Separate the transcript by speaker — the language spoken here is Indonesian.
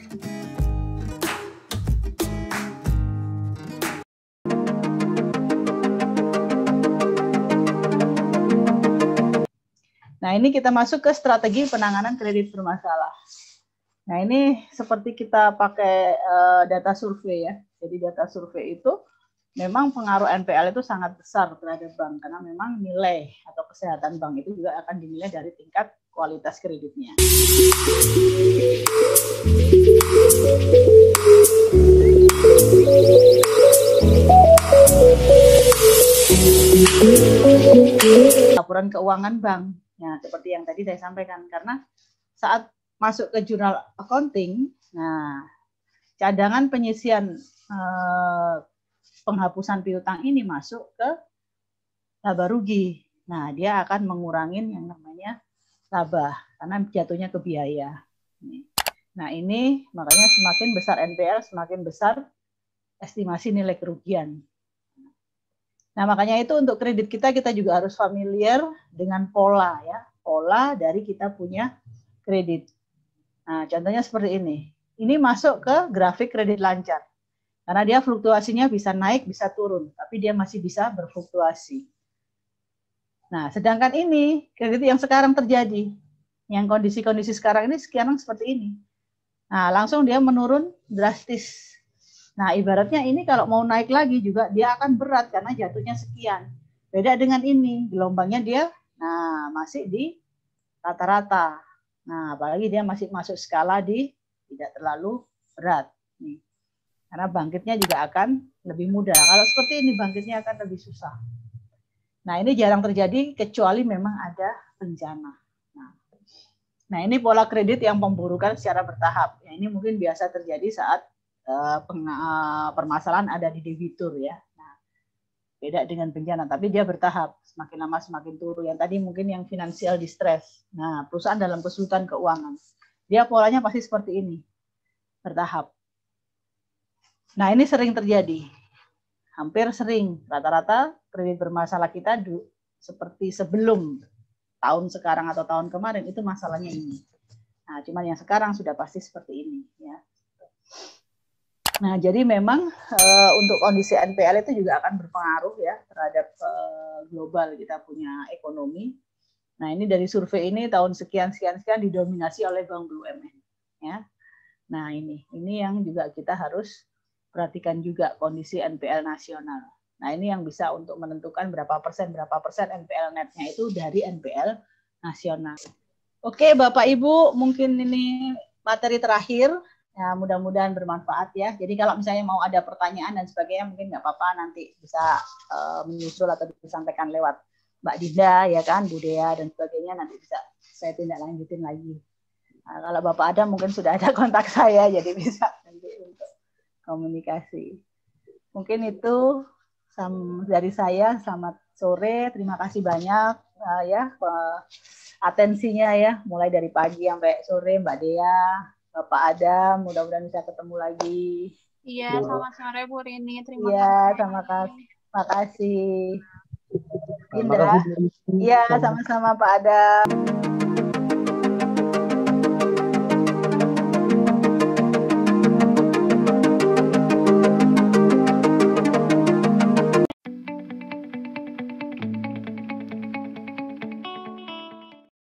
Speaker 1: Nah, ini kita masuk ke strategi penanganan kredit bermasalah. Nah, ini seperti kita pakai data survei ya. Jadi data survei itu memang pengaruh NPL itu sangat besar terhadap bank, karena memang nilai atau kesehatan bank itu juga akan dinilai dari tingkat kualitas kreditnya. Laporan keuangan bank. Nah, seperti yang tadi saya sampaikan, karena saat masuk ke jurnal accounting, nah cadangan penyisian penghapusan piutang ini masuk ke laba rugi. Nah, dia akan mengurangi yang namanya laba karena jatuhnya ke biaya. Nah, ini makanya semakin besar NPL, semakin besar estimasi nilai kerugian. Nah, makanya itu untuk kredit kita juga harus familiar dengan pola ya, pola dari kita punya kredit. Nah, contohnya seperti ini. Ini masuk ke grafik kredit lancar. Karena dia fluktuasinya bisa naik, bisa turun, tapi dia masih bisa berfluktuasi. Nah, sedangkan ini kredit yang sekarang terjadi, yang kondisi-kondisi sekarang ini sekarang seperti ini. Nah, langsung dia menurun drastis. Nah, ibaratnya ini kalau mau naik lagi juga dia akan berat karena jatuhnya sekian. Beda dengan ini, gelombangnya dia masih di rata-rata. Nah, apalagi dia masih masuk skala di tidak terlalu berat. Nih. Karena bangkitnya juga akan lebih mudah. Kalau seperti ini bangkitnya akan lebih susah. Nah, ini jarang terjadi kecuali memang ada bencana. Nah, ini pola kredit yang pemburukan secara bertahap. Ya, ini mungkin biasa terjadi saat permasalahan ada di debitur ya. Nah, beda dengan bencana, tapi dia bertahap, semakin lama semakin turun. Yang tadi mungkin yang financial distress. Nah, perusahaan dalam kesulitan keuangan. Dia polanya pasti seperti ini, bertahap. Nah, ini sering terjadi. Hampir sering, rata-rata kredit bermasalah kita seperti sebelum tahun sekarang atau tahun kemarin itu masalahnya ini. Nah, cuman yang sekarang sudah pasti seperti ini ya. Nah, jadi memang untuk kondisi NPL itu juga akan berpengaruh ya terhadap global kita punya ekonomi. Nah, ini dari survei ini tahun sekian didominasi oleh bank BUMN ya. Nah, ini yang juga kita harus perhatikan juga kondisi NPL nasional. Nah, ini yang bisa untuk menentukan berapa persen NPL netnya itu dari NPL nasional. Oke, Bapak Ibu, mungkin ini materi terakhir. Ya, mudah-mudahan bermanfaat ya. Jadi kalau misalnya mau ada pertanyaan dan sebagainya, mungkin nggak apa-apa nanti bisa menyusul atau disampaikan lewat Mbak Dinda, ya kan, Bu Dea dan sebagainya, nanti bisa saya tindak lanjutin lagi. Nah, kalau Bapak ada mungkin sudah ada kontak saya, jadi bisa nanti untuk komunikasi. Mungkin itu dari saya. Selamat sore, terima kasih banyak ya atensinya ya, mulai dari pagi sampai sore, Mbak Dea, Bapak Adam, mudah-mudahan bisa ketemu lagi.
Speaker 2: Iya, selamat sore Bu Rini. Terima
Speaker 1: kasih.
Speaker 2: Terima
Speaker 1: kasih. Indra. Iya, sama-sama Pak Adam.